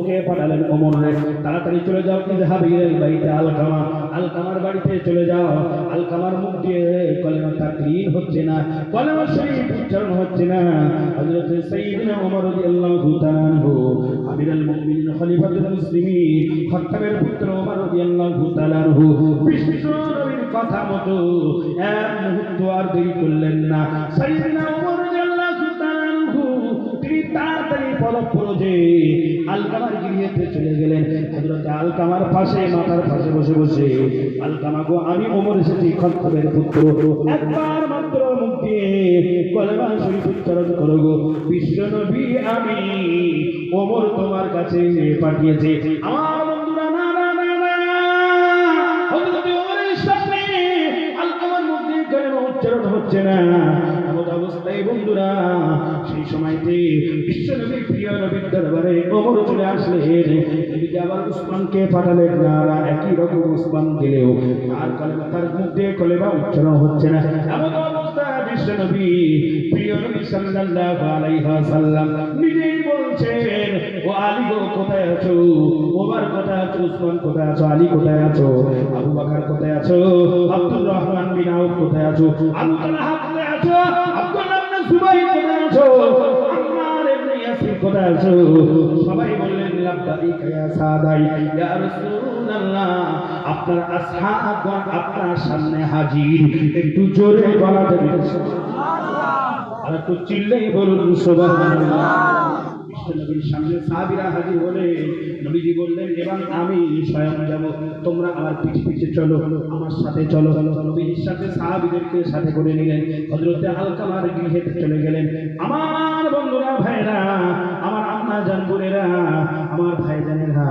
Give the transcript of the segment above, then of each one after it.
কে পাঠালেন ওমর রে, তাড়াতাড়ি চলে যাও ইযহাবু ইলাল বাইতি আলকামা, আলকামার বাড়িতে চলে যাও। আলকামার মুখ দিয়ে কলেমা তাকরীর হচ্ছে না, কলেমা শরীফ উচ্চারণ হচ্ছে না। হযরত সাইয়্যিদনা ওমর রাদিয়াল্লাহু তাআলা আনহু, আমিরুল মুমিনিন খলিফাতুল মুসলিমিন, খাত্তাবের পুত্র ওমর রাদিয়াল্লাহু তাআলা আনহু বিশ্ব নবীর কথা মতো এক মুহূর্ত আর দেরি করলেন না। সাইয়্যিদনা ওমর রাদিয়াল্লাহু তাআলা আনহু তিনি তাড়াতাড়ি পদপ্রজে আলকামার গৃহেতে চলে গেলেন। হযরত আলকামার পাশে, মাথার পাশে বসে বসে, আলকামা গো, আমি ওমর এসেছি, খাত্তাবের পুত্র, একবার মাত্র মুখ দিয়ে কলেমা শরীফ উচ্চারণ করো গো। বিশ্ব নবী আমি ওমর তোমার কাছে পাঠিয়েছে। আমার বন্ধুরা, না না না না, হযরত ওমরের সামনে আলকামার মুখ দিয়ে কলেমা উচ্চারণ হচ্ছে না। এমন অবস্থায় বন্ধুরা, সেই সময়তে বিশ্ব নবী প্রিয় নবীর দরবারে ওমর চলে আসলেন। নবীজি আবার উসমানকে পাঠালেন, না একই রকম উসমান গেলেও আর কলেমা, তার মুখ দিয়ে কলেমা উচ্চারণ হচ্ছে না। এমন অবস্থায় বিশ্ব নবী প্রিয় নবী সাল্লাল্লাহু আলাইহি ওয়াসাল্লাম নিজেই বলছেন, ও আলী গো, কোথায় আছো? ওমর কোথায় আছো? উসমান কোথায় আছো? আলী কোথায় আছো? আবু বকর কোথায় আছো? আব্দুর রহমান বিন আউফ কোথায় আছো? আবু তালহা কোথায় আছো? আব্দুল্লাহ ইবনে জুবাইর কোথায় আছো? আম্মার ইবনে ইয়াসির কোথায় আছো? সবাই বললেন, লাব্বাইকা ইয়া সাদাই, ইয়া রাসূলুল্লাহ, আপনার আসহাবগণ আপনার সামনে হাজির। একটু জোরে বলা যাবে সুবহানাল্লাহ, আর একটু চিল্লেই বলুন সুবহানাল্লাহ। নবীর সামনে সাহাবীরা হাজির হলে নবীজি বললেন, এবার আমি স্বয়ং যাব, তোমরা আমার পিছে পিছে চলো, আমার সাথে চলো। নবীর সাথে সাহাবীদেরকে সাথে করে নিলেন, হযরতে আলকামার গৃহে চলে গেলেন। আমার বন্ধুরা, ভাইরা, আমার আম্মা জান বোনেরা, আমার ভাইজানেরা,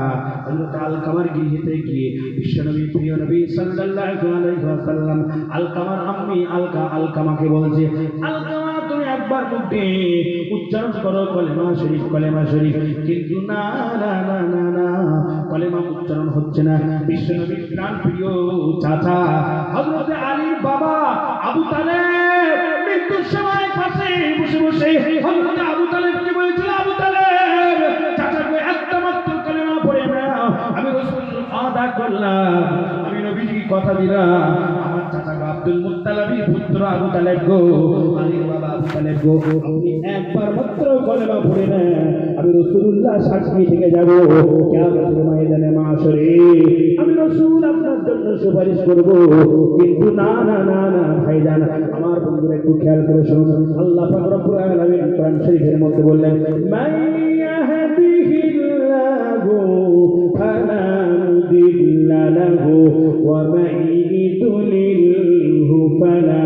হযরতে আলকামার গৃহেতে গিয়ে বিশ্বনবী প্রিয় নবী সাল্লাল্লাহু আলাইহি ওয়াসাল্লাম আলকামার আম্মি আলকামাকে বলছে, আলকামা তুমি একবার মুখ দিয়ে উচ্চারণ করো কলেমা শরীফ, কলেমা শরীফ। কিন্তু না না না না না, কলেমা উচ্চারণ হচ্ছে না। বিশ্বনবীর প্রাণ প্রিয় চাচা হযরতে আলীর বাবা আবু তালেব মৃত্যুর সময় পাশে বসে বসে হযরতে আবু তালেবকে বলেছিল, আবু তালেব, চাচাকে একটা মাত্র কলেমা পড়ে নাও, আমি রাসূল আদা করলাম, আমি নবীজি কথা দিলাম, আমার চাচা আব্দুল মুত্তালিবের পুত্র আবু তালেব গো, আলীর বাবা আবু তালেব গো, আপনি একবার মাত্র কলেমা পড়ে না, আমি রাসূলুল্লাহ সাক্ষী থেকে যাব কিয়ামতের ময়দানে মাশরে, আমি রাসূল আপনার জন্য সুপারিশ করব। কিন্তু না না না না, ভাইজান, আমার বন্ধুরা একটু খেয়াল করে শুনুন। আল্লাহ পাক রব্বুল আলামিন কোরআন শরীফের মধ্যে বললেন, মান ইয়াহদিহিল্লাহু ফালা মুদিল্লা লাহু ওয়া মান ইউদ্লিলহু ফালা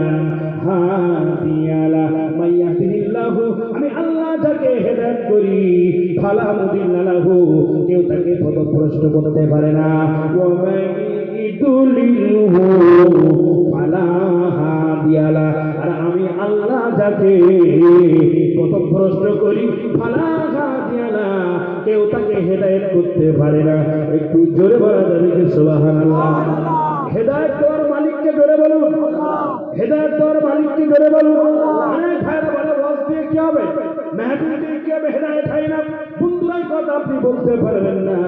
হাদিয়া লাহু। মান ইয়াহদিহিল্লাহু, আমি আল্লাহ যাকে হেদায়েত করি, ফালা মুদিল্লা লাহু, কেউ তাকে পথভ্রষ্ট করতে পারে না, ওয়া মান ইউদ্লিলহু ফালা হাদিয়া লাহু, আর আমি আল্লাহ যাকে পথভ্রষ্ট করি, ফালা হাদিয়া লাহু, কেউ তাকে হেদায়েত করতে পারে না। একটু জোরে বলা যাবে কি সুবহানাল্লাহ? হেদায়েত দেওয়ার মালিককে জোরে বলুন, হেদায়েত দেওয়ার মালিককে জোরে বলুন। অনেক ভাইরা বলে, ওয়াজ দিয়ে কি হবে, মেহফিল দিয়ে কি হবে, হেদায়েত হয় না। বন্ধুরা, কথা আপনি বলতে পারবেন না।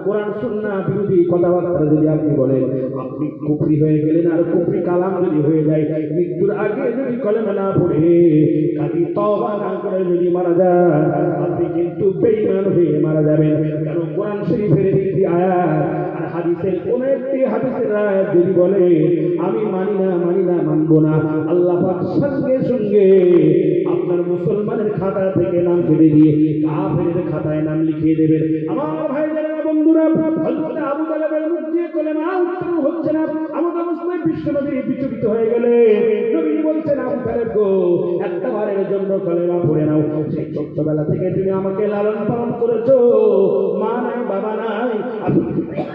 কোরআন সুন্নাহ বিরোধী কথাবার্তা যদি আপনি বলেন, আপনি কুফরি হয়ে গেলেন। আর কুফরি কালাম যদি হয়ে যায়, মৃত্যুর আগে যদি কলেমা না পড়ে কাজী তওবা না করে যদি মারা যান, আপনি কিন্তু বেঈমান হয়ে মারা যাবেন। কারণ কোরআন শরীফের একটি আয়াত আর হাদিসের কোন একটি হাদিসের আয়াত যদি বলে আমি মানি না মানবো না, আল্লাহ পাক সঙ্গে সঙ্গে আপনার মুসলমানের খাতা থেকে নাম কেটে দিয়ে কাফেরের খাতায় নাম লিখিয়ে দেবেন। আমার ভাইজানেরা, বন্ধুরা, হযরত আবু তালেবের মুখ দিয়ে কলেমা উচ্চারণ হচ্ছে না। আমাদের অবস্থায় বিশ্বনবী বিচলিত হয়ে গেলে নবী বলছেন, আবু তালেব গো, একটা বারের জন্য কলেমা পড়ে নাও। সেই ছোট্টবেলা থেকে তুমি আমাকে লালন পালন করেছো, মা নাই, বাবা নাই,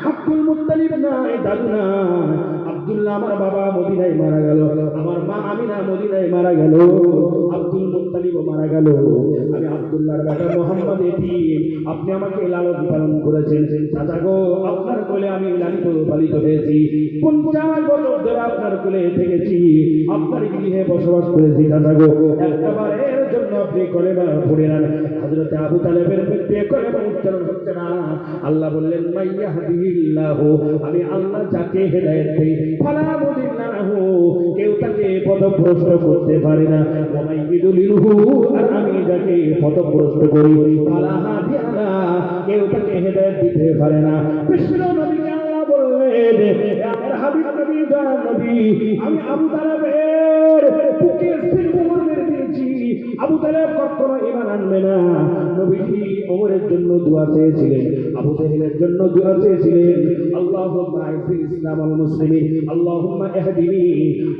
আব্দুল মুত্তালিব নাই, দাদু নাই, আব্দুল্লাহ আমার বাবা মদিনায় মারা গেল, আমার মা আমিনা মদিনায় মারা গেল, আব্দুল মুত্তালিব মারা গেল। আমি আব্দুল্লাহর বেটা মোহাম্মদ এতিম, আপনি আমাকে লালন পালন করেছেন। চাচা গো, আপনার কোলে আমি লালিত পালিত হয়েছি, 50 বছর ধরে আপনার কোলে থেকেছি, আপনার গৃহে বসবাস করেছি। চাচা গো, একবারের জন্য আপনি কলেমা পড়ে নেন। হযরত আবু তালেবের মধ্যে কলেমা উচ্চারণ হচ্ছে না। আল্লাহ বললেন, মাইয়াহদিল্লাহু, আমি আল্লাহ যাকে হেদায়েত দেই, ফালা মুদিল্লা লাহু, কেউ তাকে পথভ্রষ্ট করতে পারে না। ওয়া মাইয়ুদলিলহু, আর আমি যাকে পথভ্রষ্ট করি, ফালা হাদিয়া লাহু, কেউ তাকে হেদায়েত দিতে পারে না। বিশ্ব নবীকে আল্লাহ বললেন, আমার হাবিব নবী, দয়ার নবী, আমি আবু তালেবের বুকে সিলমোহর মেরে দিয়েছি, আবু তালেব কখনো ঈমান আনবে না। নবীজি ওমরের জন্য দোয়া চেয়েছিলেন, আবু জাহেলের জন্য দোয়া চেয়েছিলেন, আল্লাহুম্মা আইজিল ইসলাম ওয়াল মুসলিমিন, আল্লাহুম্মা ইহদিনি,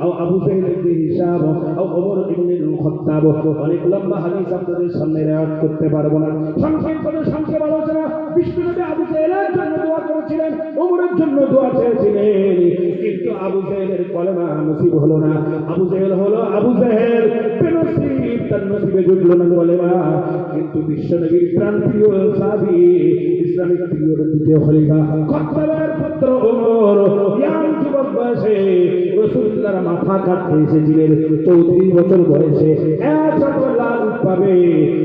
আও আবু জাহেল ইবনে হিশাম, আও ওমর ইবনে খাত্তাব। অনেক লম্বা হাদিস আপনাদের সামনে রিওয়ায়াত করতে পারবো না, সংক্ষেপ আলোচনা। বিশ্বনবী আবু জাহেলের জন্য দোয়া করেছিলেন, ওমরের জন্য দোয়া চেয়েছিলেন, কিন্তু আবু জাহেলের কলেমা নসিব হলো না। আবু জাহেল হলো আবু জাহেল, বেনসিব, তার নসিবে জুটলো না কলেমা। কিন্তু বিশ্বনবীর প্রাণপ্রিয় সাহাবী, ইসলামিক প্রিয় দ্বিতীয় খলিফা, খাত্তাবের পুত্র ওমর, ইয়াং যুবক বয়সে রাসূলুল্লাহর মাথা কাটতে এসেছিলেন। 34 বছর বয়সে 100 লাখ পাবে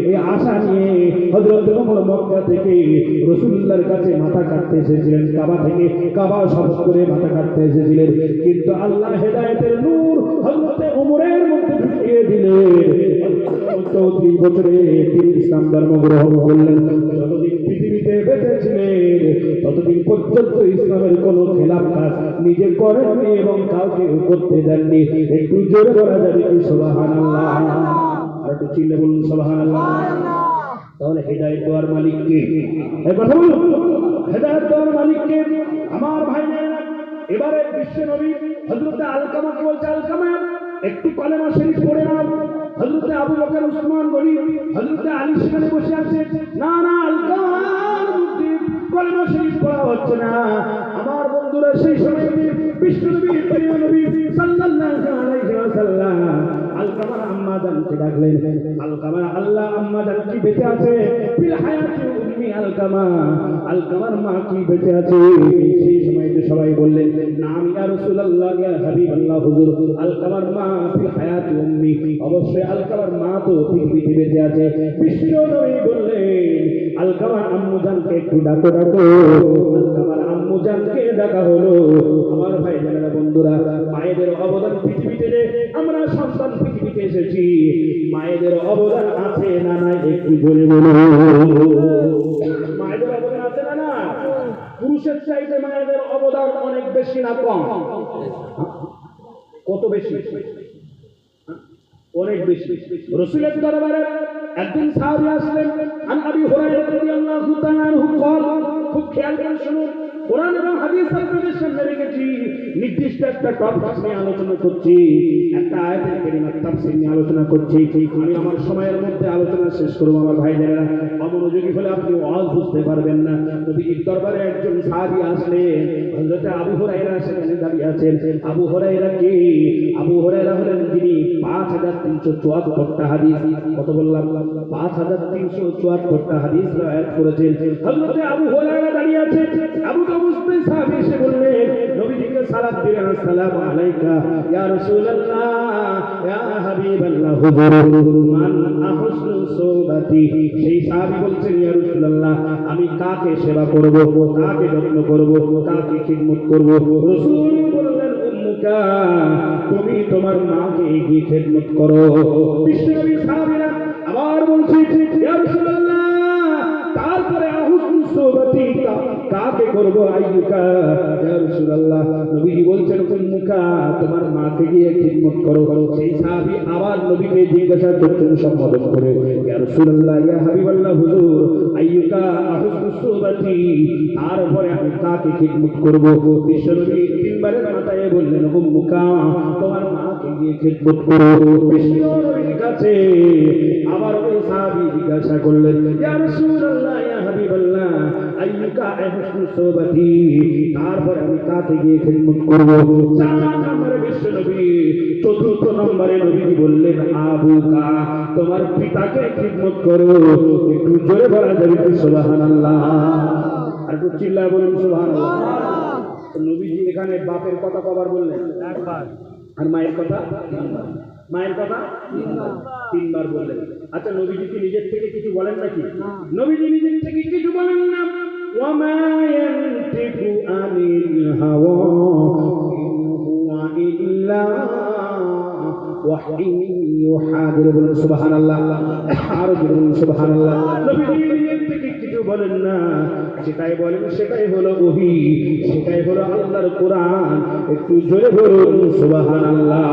এই আশা নিয়ে হযরত ওমর মক্কা থেকে রাসূলুল্লাহর কাছে মাথা কাটতে এসেছিলেন। কাবা থেকে, কাবা শরীফ করে মাথা কাটতে এসেছিলেন, কিন্তু আল্লাহ হেদায়েতের নূর হযরত ওমরের মধ্যে ঢুকিয়ে দিলেন। 34 বছরে তিনি ইসলাম ধর্ম গ্রহণ করলেন। যতদিন পৃথিবীতে বেঁচে ছিলেন ততদিন পর্যন্ত ইসলামের কোনো খেলাফ কাজ নিজে করেননি এবং কাউকে করতে দেননি। একটু জোরে বলা যাবে কি সুবহানাল্লাহ? আর একটু চিল্লে বলুন সুবহানাল্লাহ। তাহলে হেদায়েত দেওয়ার মালিক কে? এই কথা বলুন, হেদায়েত দেওয়ার মালিক কে? আমার ভাইরা, এবারে বিশ্ব নবী হযরত আলকামাকে বলছে, আলকামা একটু কলেমা শরীফ পড়ে নাও। হযরত আবু বকর, উসমান গনি, হযরত আলী সেখানে বসে আছে। না না, আলকামার মধ্যে কলেমা শরীফ পড়া হচ্ছে না। আমার বন্ধুরা, সেই সময় বিশ্ব নবী, প্রিয় নবী সাল্লাল্লাহু আলাইহি ওয়াসাল্লাম আলকামার আম্মা জানকে ডাকলেন। আলকামার আল্লাহ আম্মা জান কি বেঁচে আছে? ফিল হায়াতি উম্মি আলকামা, আলকামার মা কি বেঁচে আছে? সেই সময় সবাই বললেন, নাম ইয়া রাসূলুল্লাহ, ইয়া হাবিবাল্লাহ, হুজুর আলকামার মা ফিল হায়াতি উম্মি, অবশ্যই আলকামার মা তো পৃথিবীতে বেঁচে আছে। বিশ্ব নবী বললেন, আলকামার আম্মু জানকে একটু ডাকো। আলকামার আম্মু জানকে ডাকা হলো। আমার ভাই জানেরা, বন্ধুরা, মায়েদের অবদান পৃথিবীতে, যে আমরা সন্তান পৃথিবীতে এসেছি, মায়েদের অবদান আছে না নাই একটু জোরে বলুন। মায়েদের অবদান আছে না না? পুরুষের চাইতে মায়েদের অবদান অনেক বেশি না কম? কত বেশি? অনেক বেশি। রাসূলের দরবারে একদিন সাহাবী আসলেন। আন আবি হুরায়রা রাদিয়াল্লাহু তাআলা আনহু قال, খুব খেয়াল করে শুনুন, কোরআন এবং হাদিস আপনাদের সামনে রেখেছি, নির্দিষ্ট একটা টপিক নিয়ে আলোচনা করছি, একটা আয়াতের কারিমার তাফসীর নিয়ে আলোচনা করছি। আমি আমার সময়ের মধ্যে আলোচনা শেষ করব। আমার ভাইদেরা, অমনোযোগী হলে আপনি ওয়াজ বুঝতে পারবেন না। নবীর দরবারে একজন সাহাবী আসলেন। হযরত আবু হুরায়রা সেখানে দাঁড়িয়ে আছেন। আবু হুরায়রা কে? আবু হুরায়রা হলেন যিনি 5374টা হাদিস, কত বললাম? 5374টা হাদিস riwayat করেছেন। হযরত আবু হুরায়রা দাঁড়িয়ে আছেন। আবু তাবুসতে সাহাবী এসে বললেন, নবীজিকে সালাম দিলেন, আসসালামু আলাইকা ইয়া রাসূলুল্লাহ, ইয়া হাবিবাল্লাহ, হুজুর মান আহসনু সুবাতি। সেই সাহাবী বলছেন, ইয়া রাসূলুল্লাহ, আমি কাকে সেবা করব, কাকে যত্ন করব, কাকে খিদমত করব? রাসূল বললেন, উম্মুকা, তুমি তোমার মাকে গিয়ে খিদমত করো। বিশ্বনবী সাহাবীরা আবার বলছে, ইয়া রাসূলুল্লাহ, তারপরে আহসনু সুবাতি কাকে করব? আইয়ুকা, ইয়া রাসূলুল্লাহ, নবীজি বলছেন, উম্মুকা, তোমার মাকে গিয়ে খিদমত করো। সেই সাহাবী আবার নবীকে জিজ্ঞাসা করছেন সম্বোধন করে, ইয়া রাসূলুল্লাহ, ইয়া হাবিবাল্লাহ, হুজুর আইয়ুকা আহসনু সুবাতি, তারপরে আমি কাকে খিদমত করব? বিশ্বনবী তিনবারের মাথায় বললেন, উম্মুকা, তোমার মাকে গিয়ে খিদমত করো। বিশ্বনবীর কাছে আবার ওই সাহাবী জিজ্ঞাসা করলেন, ইয়া রাসূলুল্লাহ, ইয়া হাবিবাল্লাহ, আইয়ুকা আহসানু সোহবাতি, তারপর আমি তাতে গিয়ে খিদমত করব। 4 নম্বরে বিশ্ব নবী। চতুর্থ নম্বরে নবীজি বললেন আবুকা, তোমার পিতাকে খিদমত করো। একটু জোরে বলা যাবে কি সুবহানাল্লাহ? আর একটু চিল্লায় বলুন সুবহানাল্লাহ। নবীজি এখানে বাপের কথা কবার বললেন? একবার। আর মায়ের কথা? মায়ের কথা 3 বার বললেন। আচ্ছা, নবীজি কি নিজের থেকে কিছু বলেন নাকি? নবীজি নিজের থেকে কিছু বলেন না। ওয়ামা ইয়ানতিকু আনিল হাওয়া ইন হুয়া ইল্লা ওয়াহয়ুন ইউহা। বলুন সুবহানাল্লাহ। আর বলুন সুবহানাল্লাহ। নবীজি নিজের থেকে কিছু বলেন না, যেটাই বলেন সেটাই হলো ওহী, সেটাই হলো আল্লাহর কোরআন। একটু জোরে বলুন সুবহানাল্লাহ।